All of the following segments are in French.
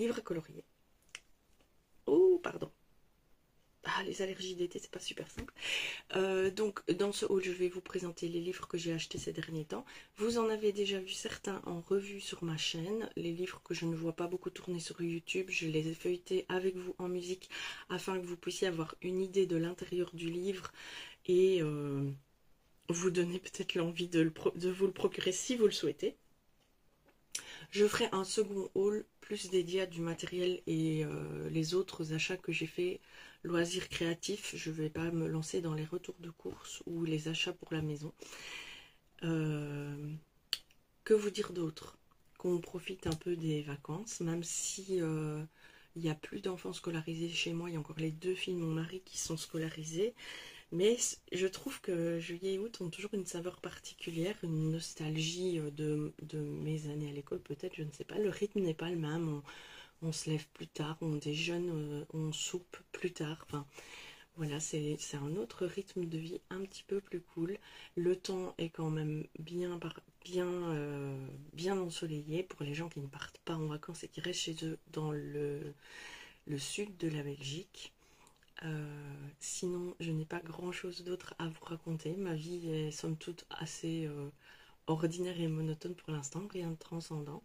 livre à colorier. Oh, pardon. Ah, les allergies d'été, c'est pas super simple. Donc, dans ce haul, je vais vous présenter les livres que j'ai achetés ces derniers temps. Vous en avez déjà vu certains en revue sur ma chaîne. Les livres que je ne vois pas beaucoup tourner sur YouTube, je les ai feuilletés avec vous en musique afin que vous puissiez avoir une idée de l'intérieur du livre et vous donner peut-être l'envie de vous le procurer si vous le souhaitez. Je ferai un second haul plus dédié à du matériel et les autres achats que j'ai fait loisirs créatifs. Je ne vais pas me lancer dans les retours de course ou les achats pour la maison. Que vous dire d'autre? Qu'on profite un peu des vacances, même si il n'y a plus d'enfants scolarisés chez moi. Il y a encore les 2 filles de mon mari qui sont scolarisées. Mais je trouve que juillet et août ont toujours une saveur particulière, une nostalgie de mes années à l'école, peut-être, je ne sais pas. Le rythme n'est pas le même, on se lève plus tard, on déjeune, on soupe plus tard. Enfin, voilà, c'est un autre rythme de vie un petit peu plus cool. Le temps est quand même bien ensoleillé pour les gens qui ne partent pas en vacances et qui restent chez eux dans le sud de la Belgique. Sinon, je n'ai pas grand chose d'autre à vous raconter. Ma vie est somme toute assez ordinaire et monotone pour l'instant, rien de transcendant.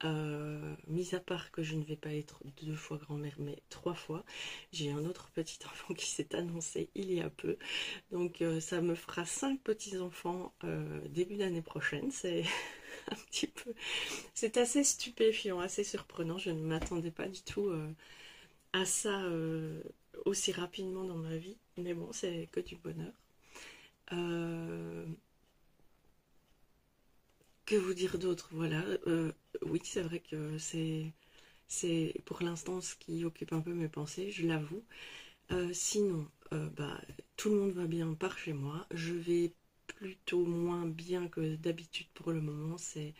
Mis à part que je ne vais pas être 2 fois grand-mère, mais 3 fois. J'ai un autre petit enfant qui s'est annoncé il y a peu. Donc ça me fera 5 petits-enfants début d'année prochaine. C'est un petit peu... C'est assez stupéfiant, assez surprenant. Je ne m'attendais pas du tout à ça aussi rapidement dans ma vie, mais bon, c'est que du bonheur. Que vous dire d'autre? Voilà, oui, c'est vrai que c'est pour l'instant ce qui occupe un peu mes pensées, je l'avoue. Sinon, tout le monde va bien par chez moi. Je vais plutôt moins bien que d'habitude pour le moment. C'est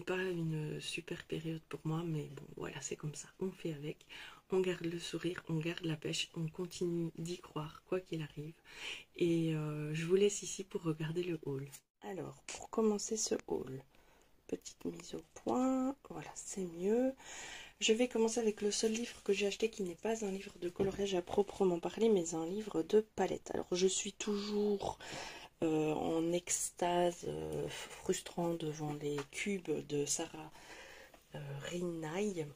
pas une super période pour moi, mais bon, voilà, c'est comme ça. On fait avec. On garde le sourire, on garde la pêche, on continue d'y croire, quoi qu'il arrive. Et je vous laisse ici pour regarder le haul. Alors, pour commencer ce haul, petite mise au point, voilà, c'est mieux. Je vais commencer avec le seul livre que j'ai acheté qui n'est pas un livre de coloriage à proprement parler, mais un livre de palette. Alors, je suis toujours en extase frustrant devant les cubes de Sarah Rinai,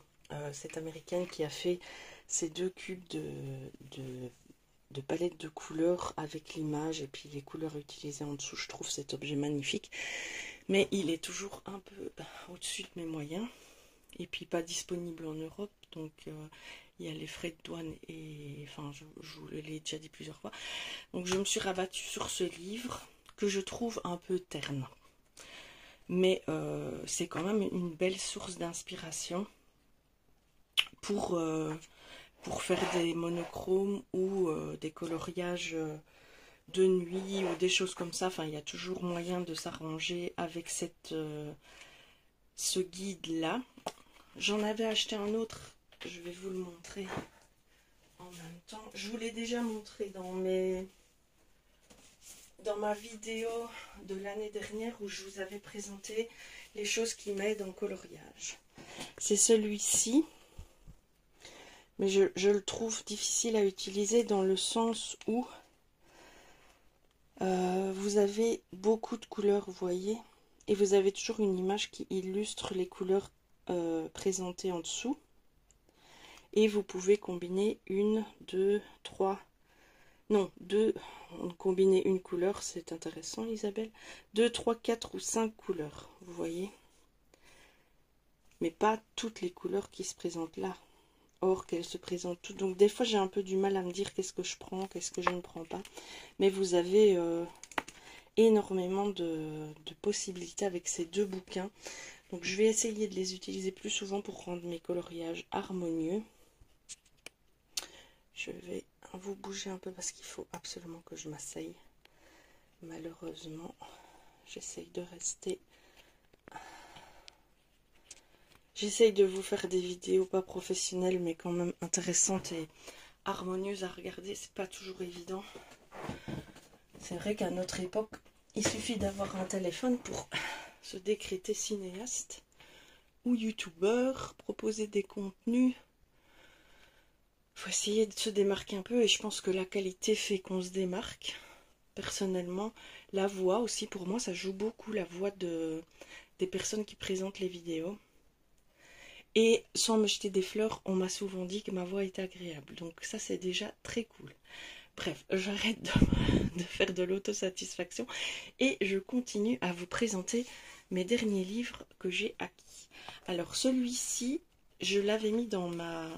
cette américaine qui a fait ces 2 cubes de palette de couleurs avec l'image et puis les couleurs utilisées en dessous. Je trouve cet objet magnifique, mais il est toujours un peu au-dessus de mes moyens et puis pas disponible en Europe, donc il y a les frais de douane et enfin je vous l'ai déjà dit plusieurs fois. Donc je me suis rabattue sur ce livre que je trouve un peu terne, mais c'est quand même une belle source d'inspiration pour faire des monochromes ou des coloriages de nuit ou des choses comme ça. Enfin, il y a toujours moyen de s'arranger avec ce guide-là. J'en avais acheté un autre, je vais vous le montrer en même temps. Je vous l'ai déjà montré dans ma vidéo de l'année dernière où je vous avais présenté les choses qui m'aident en coloriage. C'est celui-ci. Mais je le trouve difficile à utiliser dans le sens où vous avez beaucoup de couleurs, vous voyez, et vous avez toujours une image qui illustre les couleurs présentées en dessous. Et vous pouvez combiner une, deux, trois, non, deux, combiner une couleur, c'est intéressant Isabelle, 2, 3, 4 ou 5 couleurs, vous voyez, mais pas toutes les couleurs qui se présentent là. Or qu'elles se présentent toutes. Donc des fois j'ai un peu du mal à me dire qu'est-ce que je prends, qu'est-ce que je ne prends pas. Mais vous avez énormément de possibilités avec ces 2 bouquins. Donc je vais essayer de les utiliser plus souvent pour rendre mes coloriages harmonieux. Je vais vous bouger un peu parce qu'il faut absolument que je m'asseye. Malheureusement, j'essaye de rester... J'essaye de vous faire des vidéos pas professionnelles mais quand même intéressantes et harmonieuses à regarder. C'est pas toujours évident. C'est vrai qu'à notre époque, il suffit d'avoir un téléphone pour se décréter cinéaste. ou youtubeur, proposer des contenus. Faut essayer de se démarquer un peu et je pense que la qualité fait qu'on se démarque. Personnellement, la voix aussi, pour moi, ça joue beaucoup, la voix des personnes qui présentent les vidéos. Et sans me jeter des fleurs, on m'a souvent dit que ma voix était agréable. Donc ça, c'est déjà très cool. Bref, j'arrête de faire de l'autosatisfaction et je continue à vous présenter mes derniers livres que j'ai acquis. Alors celui-ci, je l'avais mis dans ma...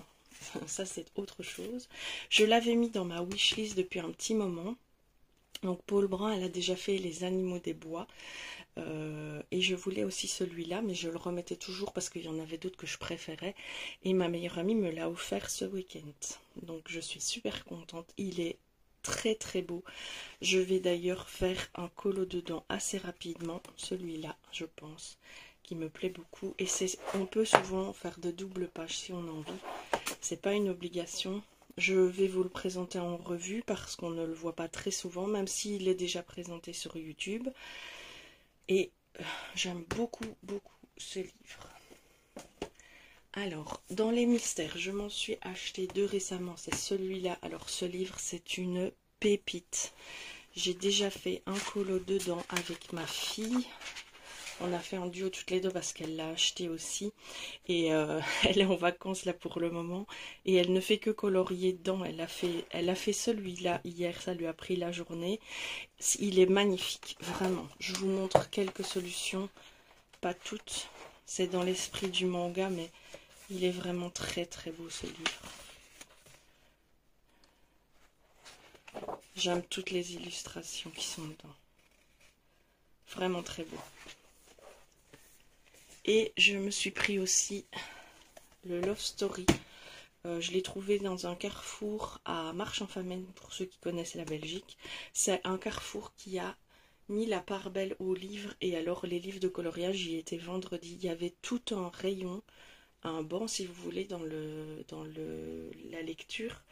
Ça c'est autre chose. Je l'avais mis dans ma wishlist depuis un petit moment. Donc Paul Brun, elle a déjà fait Les Animaux des Bois. Et je voulais aussi celui-là, mais je le remettais toujours parce qu'il y en avait d'autres que je préférais. Et ma meilleure amie me l'a offert ce week-end. Donc je suis super contente. Il est très très beau. Je vais d'ailleurs faire un colo dedans assez rapidement. Celui-là, je pense, qui me plaît beaucoup. Et on peut souvent faire de doubles pages si on a envie. C'est pas une obligation. Je vais vous le présenter en revue parce qu'on ne le voit pas très souvent, même s'il est déjà présenté sur YouTube. Et j'aime beaucoup, beaucoup ce livre. Alors, dans les mystères, je m'en suis acheté 2 récemment. C'est celui-là. Alors, ce livre, c'est une pépite. J'ai déjà fait un colo dedans avec ma fille. On a fait un duo toutes les deux parce qu'elle l'a acheté aussi. Et elle est en vacances là pour le moment. Et elle ne fait que colorier dedans. Elle a fait celui-là hier. Ça lui a pris la journée. Il est magnifique, vraiment. Je vous montre quelques solutions. Pas toutes. C'est dans l'esprit du manga, mais il est vraiment très très beau ce livre. J'aime toutes les illustrations qui sont dedans. Vraiment très beau. Et je me suis pris aussi le Love Story. Je l'ai trouvé dans un carrefour à Marche-en-Famenne, pour ceux qui connaissent la Belgique. C'est un carrefour qui a mis la part belle aux livres. Et alors les livres de coloriage, j'y étais vendredi. Il y avait tout un rayon, un banc si vous voulez, dans la lecture,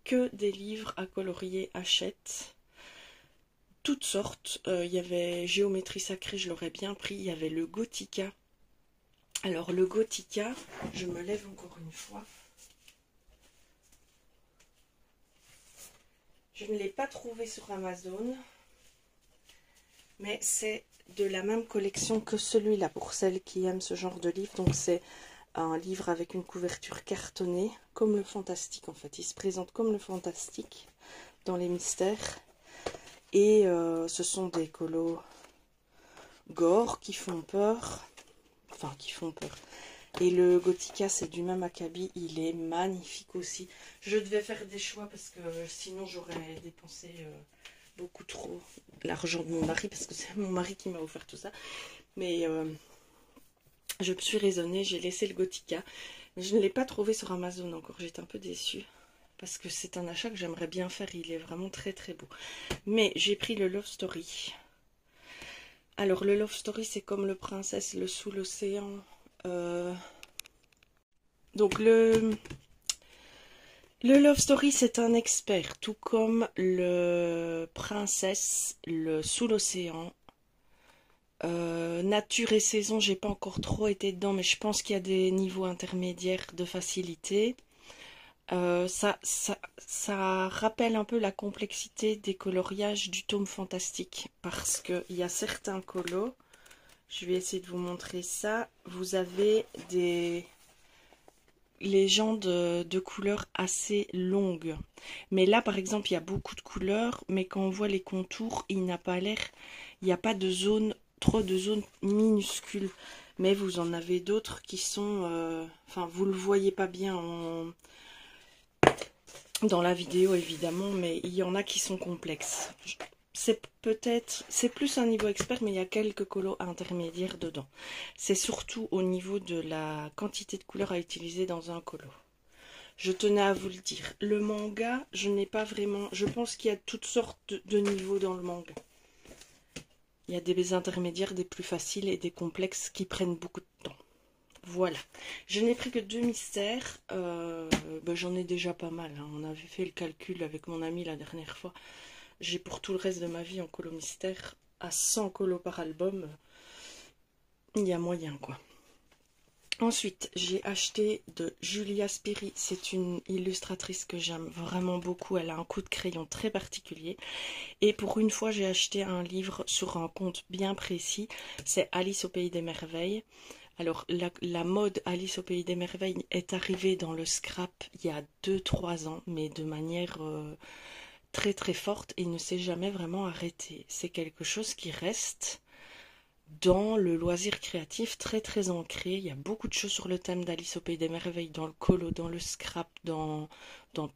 que des livres à colorier Hachette. Toutes sortes. Il y avait Géométrie sacrée, je l'aurais bien pris. Il y avait le Gothica. Alors le Gothica, je me lève encore une fois. Je ne l'ai pas trouvé sur Amazon, mais c'est de la même collection que celui-là pour celles qui aiment ce genre de livre. Donc c'est un livre avec une couverture cartonnée, comme le fantastique en fait. Il se présente comme le fantastique dans les mystères. Et ce sont des colos gore qui font peur. Enfin, qui font peur. Et le Gothica, c'est du même acabit. Il est magnifique aussi. Je devais faire des choix parce que sinon j'aurais dépensé beaucoup trop l'argent de mon mari. Parce que c'est mon mari qui m'a offert tout ça. Mais je me suis raisonnée. J'ai laissé le Gothica. Mais je ne l'ai pas trouvé sur Amazon encore. J'étais un peu déçue. Parce que c'est un achat que j'aimerais bien faire. Il est vraiment très très beau. Mais j'ai pris le Love Story. Alors le Love Story, c'est comme le Princesse, le Sous l'océan. Donc le Love Story, c'est un expert, tout comme le Princesse, le Sous l'océan. Nature et saison, j'ai pas encore trop été dedans, mais je pense qu'il y a des niveaux intermédiaires de facilité. Ça rappelle un peu la complexité des coloriages du tome fantastique, parce qu'il y a certains colos, je vais essayer de vous montrer ça, vous avez des légendes de couleurs assez longues. Mais là, par exemple, il y a beaucoup de couleurs, mais quand on voit les contours, il n'a pas l'air, il n'y a pas de zone, trop de zones minuscules. Mais vous en avez d'autres qui sont, enfin, vous le voyez pas bien dans la vidéo évidemment, mais il y en a qui sont complexes. C'est plus un niveau expert, mais il y a quelques colos intermédiaires dedans. C'est surtout au niveau de la quantité de couleurs à utiliser dans un colo. Je tenais à vous le dire. Le manga, je n'ai pas vraiment... Je pense qu'il y a toutes sortes de niveaux dans le manga. Il y a des intermédiaires, des plus faciles et des complexes qui prennent beaucoup de temps. Voilà, je n'ai pris que 2 mystères, j'en ai déjà pas mal, hein. On avait fait le calcul avec mon ami la dernière fois. J'ai pour tout le reste de ma vie en colo mystère, à 100 colos par album, il y a moyen quoi. Ensuite, j'ai acheté de Julia Spiri. C'est une illustratrice que j'aime vraiment beaucoup. Elle a un coup de crayon très particulier. Et pour une fois, j'ai acheté un livre sur un compte bien précis. C'est Alice au Pays des Merveilles. Alors, la mode Alice au Pays des Merveilles est arrivée dans le scrap il y a 2-3 ans, mais de manière très très forte et ne s'est jamais vraiment arrêtée. C'est quelque chose qui reste dans le loisir créatif très très ancré. Il y a beaucoup de choses sur le thème d'Alice au Pays des Merveilles, dans le colo, dans le scrap, dans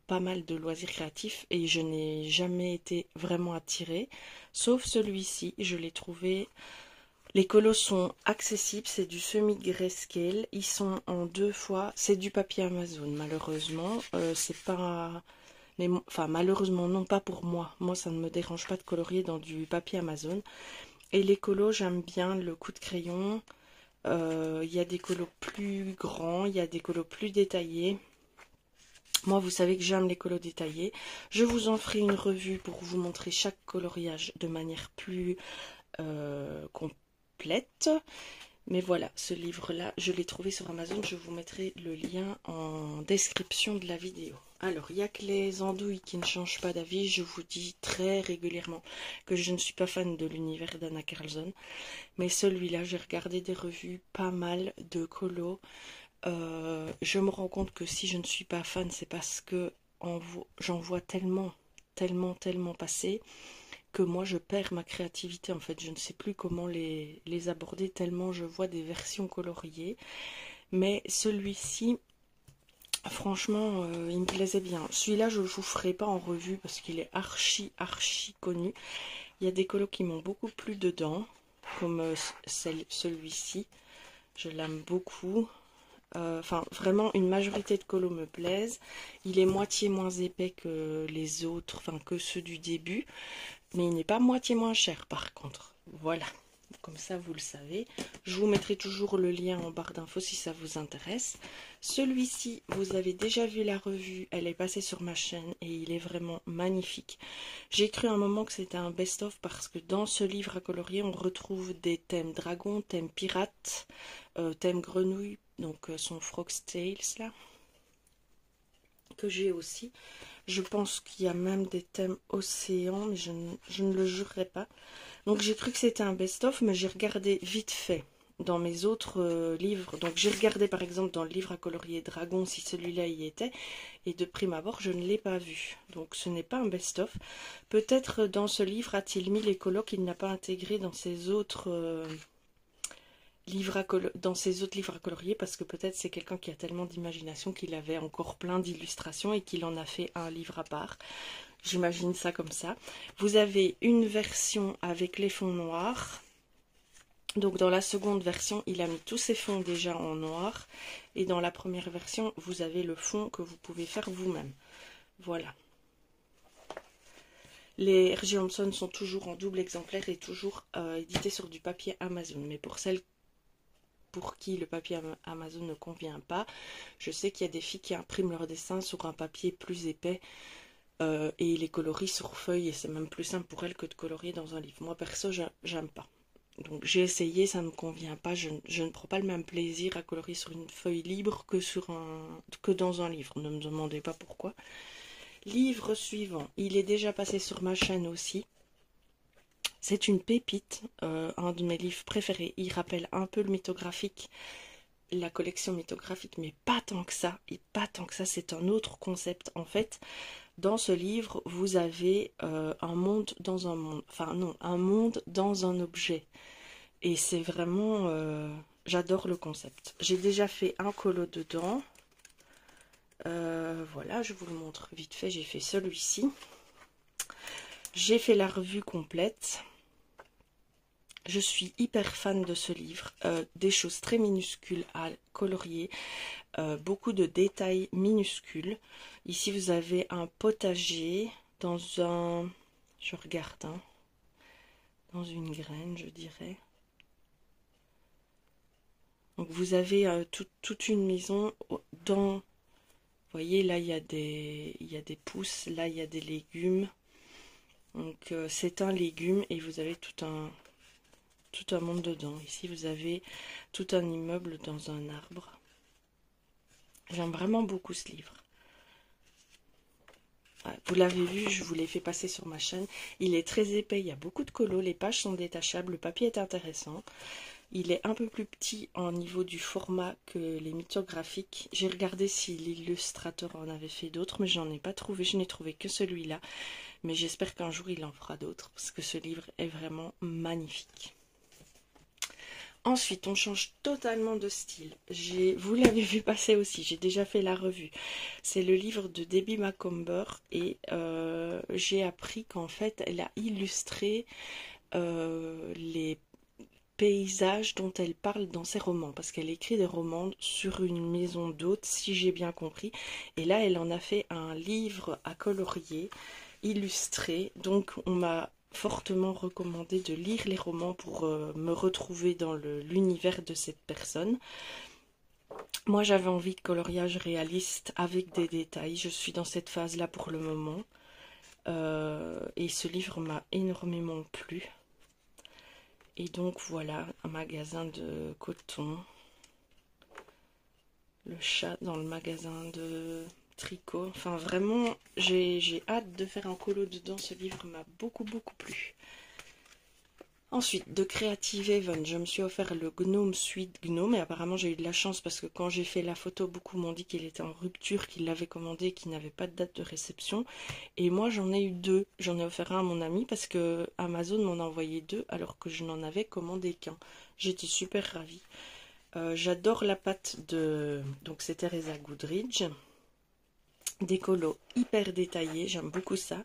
pas mal de loisirs créatifs, et je n'ai jamais été vraiment attirée, sauf celui-ci. Je l'ai trouvé. Les colos sont accessibles, c'est du semi-grayscale, ils sont en 2 fois, c'est du papier Amazon malheureusement, c'est pas, mais, enfin malheureusement non, pas pour moi, ça ne me dérange pas de colorier dans du papier Amazon. Et les colos, j'aime bien le coup de crayon. Il y a des colos plus grands, il y a des colos plus détaillés. Moi, vous savez que j'aime les colos détaillés. Je vous en ferai une revue pour vous montrer chaque coloriage de manière plus complète. Mais voilà, ce livre-là, je l'ai trouvé sur Amazon. Je vous mettrai le lien en description de la vidéo. Alors, il n'y a que les andouilles qui ne changent pas d'avis. Je vous dis très régulièrement que je ne suis pas fan de l'univers d'Anna Carlson. Mais celui-là, j'ai regardé des revues, pas mal de colos. Je me rends compte que si je ne suis pas fan, c'est parce que j'en vois tellement passer, que moi je perds ma créativité en fait. Je ne sais plus comment les aborder tellement je vois des versions coloriées. Mais celui-ci, franchement, il me plaisait bien. Celui-là, je ne vous ferai pas en revue parce qu'il est archi connu. Il y a des colos qui m'ont beaucoup plu dedans, comme celui-ci. Je l'aime beaucoup. Enfin, vraiment, une majorité de colos me plaisent. Il est moitié moins épais que les autres, enfin que ceux du début. Mais il n'est pas moitié moins cher par contre. Voilà, comme ça vous le savez. Je vous mettrai toujours le lien en barre d'infos si ça vous intéresse. Celui-ci, vous avez déjà vu la revue, elle est passée sur ma chaîne et il est vraiment magnifique. J'ai cru un moment que c'était un best-of parce que dans ce livre à colorier, on retrouve des thèmes dragons, thèmes pirates, thèmes grenouilles, donc son Frog's Tales là, que j'ai aussi. Je pense qu'il y a même des thèmes océans, mais je ne le jurerai pas. Donc j'ai cru que c'était un best-of, mais j'ai regardé vite fait dans mes autres livres. Donc j'ai regardé par exemple dans le livre à colorier dragon si celui-là y était. Et de prime abord, je ne l'ai pas vu. Donc ce n'est pas un best-of. Peut-être dans ce livre a-t-il mis les colos qu'il n'a pas intégrés dans ses autres... dans ses autres livres à colorier, parce que peut-être c'est quelqu'un qui a tellement d'imagination qu'il avait encore plein d'illustrations et qu'il en a fait un livre à part. J'imagine ça comme ça. Vous avez une version avec les fonds noirs. Donc dans la seconde version, il a mis tous ses fonds déjà en noir. Et dans la première version, vous avez le fond que vous pouvez faire vous-même. Voilà. Les R.J. Hampson sont toujours en double exemplaire et toujours édités sur du papier Amazon. Mais pour celles pour qui le papier Amazon ne convient pas, je sais qu'il y a des filles qui impriment leurs dessins sur un papier plus épais et les colorient sur feuille, et c'est même plus simple pour elles que de colorier dans un livre. Moi perso, j'aime pas. Donc j'ai essayé, ça ne me convient pas. Je ne prends pas le même plaisir à colorier sur une feuille libre que dans un livre. Ne me demandez pas pourquoi. Livre suivant, il est déjà passé sur ma chaîne aussi. C'est une pépite, un de mes livres préférés. Il rappelle un peu le mythographique, la collection mythographique, mais pas tant que ça. Et pas tant que ça, c'est un autre concept. En fait, dans ce livre, vous avez un monde dans un monde. Enfin non, un monde dans un objet. Et c'est vraiment... j'adore le concept. J'ai déjà fait un colo dedans. Voilà, je vous le montre vite fait. J'ai fait celui-ci. J'ai fait la revue complète. Je suis hyper fan de ce livre. Des choses très minuscules à colorier. Beaucoup de détails minuscules. Ici, vous avez un potager dans un... Je regarde, hein, dans une graine, je dirais. Donc, vous avez toute une maison dans... Vous voyez, là, il y a des pousses. Là, il y a des légumes. Donc c'est un légume et vous avez tout un monde dedans. Ici vous avez tout un immeuble dans un arbre. J'aime vraiment beaucoup ce livre. Ouais, vous l'avez vu, je vous l'ai fait passer sur ma chaîne. Il est très épais, il y a beaucoup de colos, les pages sont détachables, le papier est intéressant. Il est un peu plus petit en niveau du format que les mythographiques. J'ai regardé si l'illustrateur en avait fait d'autres, mais j'en ai pas trouvé. Je n'ai trouvé que celui-là. Mais j'espère qu'un jour il en fera d'autres, parce que ce livre est vraiment magnifique. Ensuite, on change totalement de style. Vous l'avez vu passer aussi, j'ai déjà fait la revue. C'est le livre de Debbie Macomber et j'ai appris qu'en fait, elle a illustré les paysages dont elle parle dans ses romans, parce qu'elle écrit des romans sur une maison d'hôtes, si j'ai bien compris. Et là, elle en a fait un livre à colorier, illustré. Donc, on m'a fortement recommandé de lire les romans pour me retrouver dans l'univers de cette personne. Moi, j'avais envie de coloriage réaliste avec des détails. Je suis dans cette phase-là pour le moment. Et ce livre m'a énormément plu. Et donc voilà, un magasin de coton. Le chat dans le magasin de tricot. Enfin vraiment, j'ai hâte de faire un colo dedans. Ce livre m'a beaucoup plu. Ensuite, de Creative Haven, je me suis offert le Gnome Suite Gnome. Et apparemment, j'ai eu de la chance parce que quand j'ai fait la photo, beaucoup m'ont dit qu'il était en rupture, qu'il l'avait commandé, qu'il n'avait pas de date de réception. Et moi, j'en ai eu deux. J'en ai offert un à mon ami parce que Amazon m'en a envoyé deux alors que je n'en avais commandé qu'un. J'étais super ravie. J'adore la pâte de... Donc, c'est Teresa Goodridge. Des colos hyper détaillés. J'aime beaucoup ça.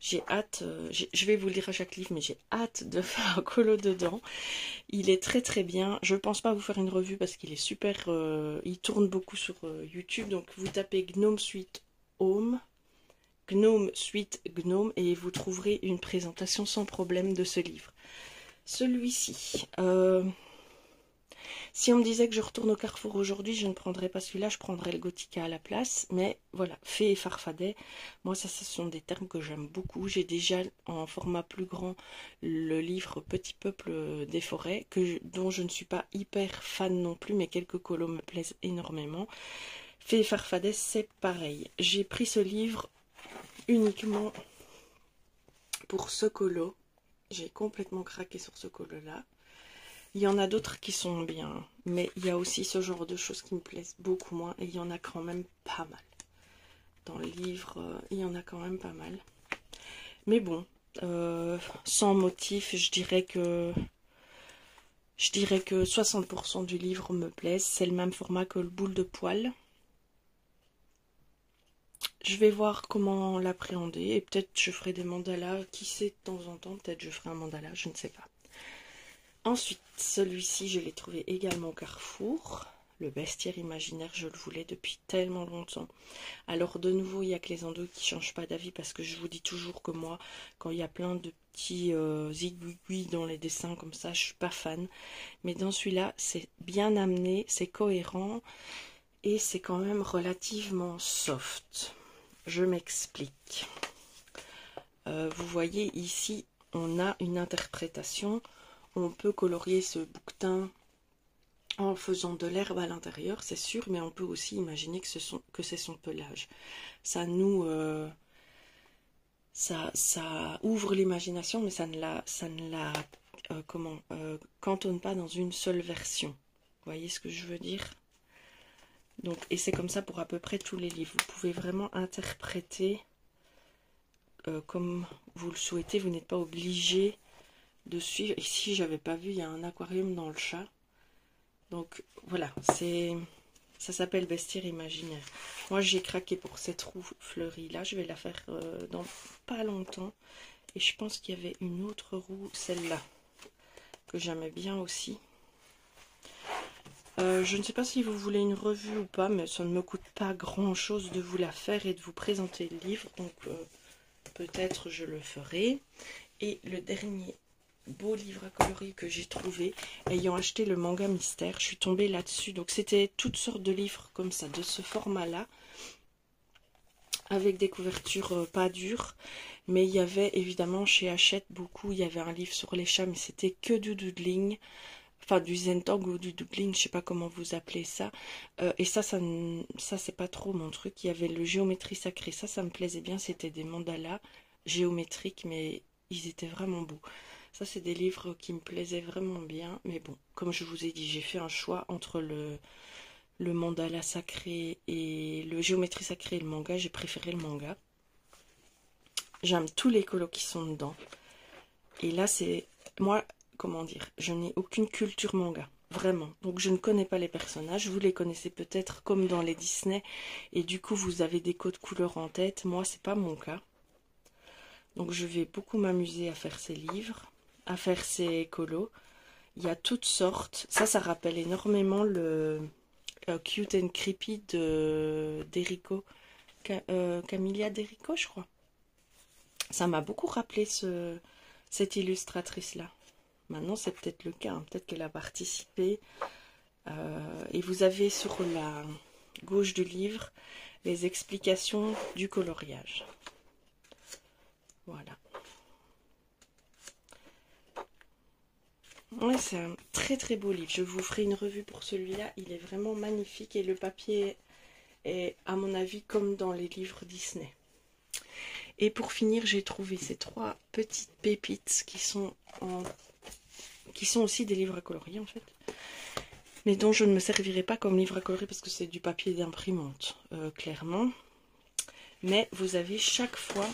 J'ai hâte, je vais vous lire à chaque livre, mais j'ai hâte de faire un colo dedans. Il est très bien. Je ne pense pas vous faire une revue parce qu'il est super, il tourne beaucoup sur YouTube. Donc vous tapez Gnome Suite Home, Gnome Suite Gnome et vous trouverez une présentation sans problème de ce livre. Celui-ci, si on me disait que je retourne au Carrefour aujourd'hui, je ne prendrais pas celui-là, je prendrais le Gothica à la place. Mais voilà, Fée et Farfadet, moi ça ce sont des termes que j'aime beaucoup. J'ai déjà en format plus grand le livre Petit Peuple des Forêts, dont je ne suis pas hyper fan non plus, mais quelques colos me plaisent énormément. Fée et Farfadet, c'est pareil. J'ai pris ce livre uniquement pour ce colo. J'ai complètement craqué sur ce colo-là. Il y en a d'autres qui sont bien, mais il y a aussi ce genre de choses qui me plaisent beaucoup moins, et il y en a quand même pas mal. Dans le livre, il y en a quand même pas mal. Mais bon, sans motif, je dirais que 60% du livre me plaise. C'est le même format que le boule de poil. Je vais voir comment l'appréhender, et peut-être je ferai des mandalas, qui sait, de temps en temps, peut-être je ferai un mandala, je ne sais pas. Ensuite, celui-ci, je l'ai trouvé également au Carrefour. Le bestiaire imaginaire, je le voulais depuis tellement longtemps. Alors, de nouveau, il n'y a que les endos qui ne changent pas d'avis parce que je vous dis toujours que moi, quand il y a plein de petits zigouigouis dans les dessins comme ça, je ne suis pas fan. Mais dans celui-là, c'est bien amené, c'est cohérent et c'est quand même relativement soft. Je m'explique. Vous voyez ici, on a une interprétation. On peut colorier ce bouquetin en faisant de l'herbe à l'intérieur, c'est sûr, mais on peut aussi imaginer que c'est son pelage. Ça nous... ça ouvre l'imagination, mais ça ne la cantonne pas dans une seule version. Vous voyez ce que je veux dire? Donc, et c'est comme ça pour à peu près tous les livres. Vous pouvez vraiment interpréter comme vous le souhaitez. Vous n'êtes pas obligé de suivre. Ici, j'avais pas vu, il y a un aquarium dans le chat. Donc voilà, ça s'appelle Bestiaire imaginaire. Moi, j'ai craqué pour cette roue fleurie là. Je vais la faire dans pas longtemps. Et je pense qu'il y avait une autre roue, celle-là, que j'aimais bien aussi. Je ne sais pas si vous voulez une revue ou pas, mais ça ne me coûte pas grand-chose de vous la faire et de vous présenter le livre. Donc peut-être je le ferai. Et le dernier beau livre à colorier que j'ai trouvé, ayant acheté le manga mystère, je suis tombée là-dessus. Donc c'était toutes sortes de livres comme ça, de ce format-là, avec des couvertures pas dures. Mais il y avait évidemment chez Hachette beaucoup, il y avait un livre sur les chats, mais c'était que du doodling. enfin du Zentangle ou du doodling, je sais pas comment vous appelez ça. Et ça c'est pas trop mon truc. Il y avait le géométrie sacrée, ça me plaisait bien. C'était des mandalas géométriques, mais ils étaient vraiment beaux. Ça, c'est des livres qui me plaisaient vraiment bien. Mais bon, comme je vous ai dit, j'ai fait un choix entre le mandala sacré et le géométrie sacrée et le manga. J'ai préféré le manga. J'aime tous les colos qui sont dedans. Et là, c'est... Moi, comment dire, je n'ai aucune culture manga. Vraiment. Donc, je ne connais pas les personnages. Vous les connaissez peut-être comme dans les Disney. Et du coup, vous avez des codes couleurs en tête. Moi, c'est pas mon cas. Donc, je vais beaucoup m'amuser à faire ces livres, à faire ces colos. Il y a toutes sortes. Ça rappelle énormément le Cute and Creepy d'Erico. Camilla d'Erico, je crois. Ça m'a beaucoup rappelé cette illustratrice-là. Maintenant, c'est peut-être le cas. Hein. Peut-être qu'elle a participé. Et vous avez sur la gauche du livre les explications du coloriage. Voilà. Ouais, c'est un très très beau livre. Je vous ferai une revue pour celui-là. Il est vraiment magnifique et le papier est, à mon avis, comme dans les livres Disney. Et pour finir, j'ai trouvé ces 3 petites pépites qui sont aussi des livres à colorier en fait. Mais dont je ne me servirai pas comme livre à colorier parce que c'est du papier d'imprimante, clairement. Mais vous avez chaque fois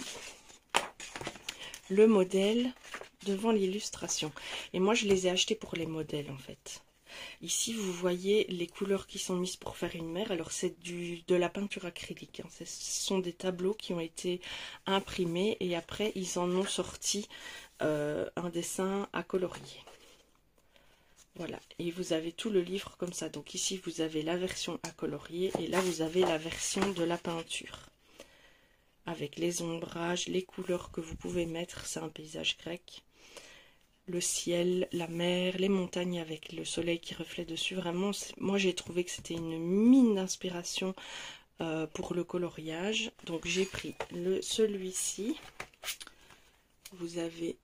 le modèle devant l'illustration. Et moi, je les ai achetés pour les modèles, en fait. Ici, vous voyez les couleurs qui sont mises pour faire une mer. Alors, c'est de la peinture acrylique. Hein. Ce sont des tableaux qui ont été imprimés et après, ils en ont sorti un dessin à colorier. Voilà. Et vous avez tout le livre comme ça. Donc ici, vous avez la version à colorier et là, vous avez la version de la peinture. Avec les ombrages, les couleurs que vous pouvez mettre, c'est un paysage grec. Le ciel, la mer, les montagnes avec le soleil qui reflète dessus. Vraiment, moi j'ai trouvé que c'était une mine d'inspiration pour le coloriage. Donc j'ai pris celui-ci. Vous avez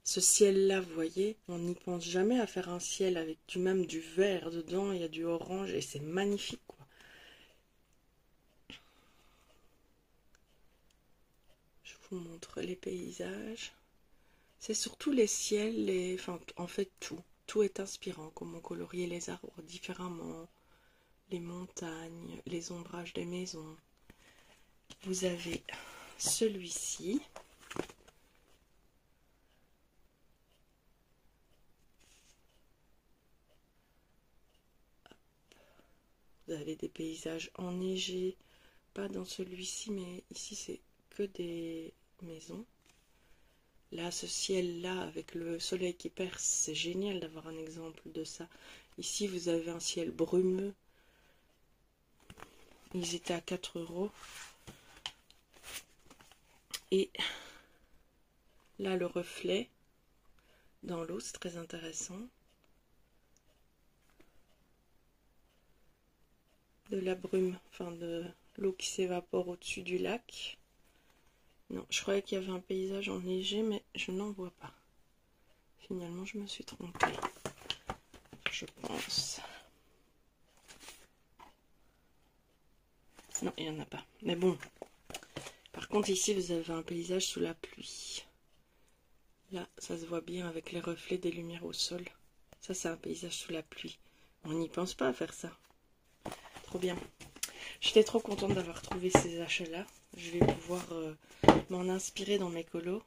ce ciel-là, vous voyez, on n'y pense jamais à faire un ciel avec même du vert dedans, il y a du orange et c'est magnifique quoi. Je vous montre les paysages. C'est surtout les ciels, enfin, en fait tout. Tout est inspirant, comment colorier les arbres différemment, les montagnes, les ombrages des maisons. Vous avez celui-ci. Vous avez des paysages enneigés, pas dans celui-ci, mais ici c'est que des maisons. Là, ce ciel-là, avec le soleil qui perce, c'est génial d'avoir un exemple de ça. Ici, vous avez un ciel brumeux. Ils étaient à 4 €. Et là, le reflet dans l'eau, c'est très intéressant. De la brume, enfin de l'eau qui s'évapore au-dessus du lac. Non, je croyais qu'il y avait un paysage enneigé, mais je n'en vois pas. Finalement, je me suis trompée. Je pense. Non, il n'y en a pas. Mais bon. Par contre, ici, vous avez un paysage sous la pluie. Là, ça se voit bien avec les reflets des lumières au sol. Ça, c'est un paysage sous la pluie. On n'y pense pas à faire ça. Trop bien. J'étais trop contente d'avoir trouvé ces achats-là. Je vais pouvoir m'en inspirer dans mes colos.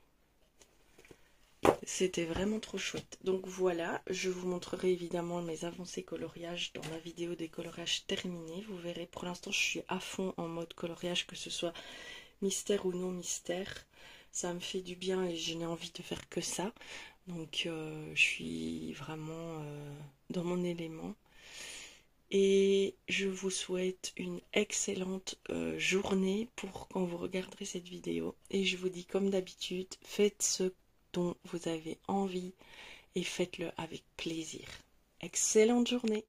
C'était vraiment trop chouette. Donc voilà, je vous montrerai évidemment mes avancées coloriage dans la vidéo des coloriages terminés. Vous verrez, pour l'instant, je suis à fond en mode coloriage, que ce soit mystère ou non mystère. Ça me fait du bien et je n'ai envie de faire que ça. Donc je suis vraiment dans mon élément. Et je vous souhaite une excellente journée pour quand vous regarderez cette vidéo. Et je vous dis comme d'habitude, faites ce dont vous avez envie et faites-le avec plaisir. Excellente journée!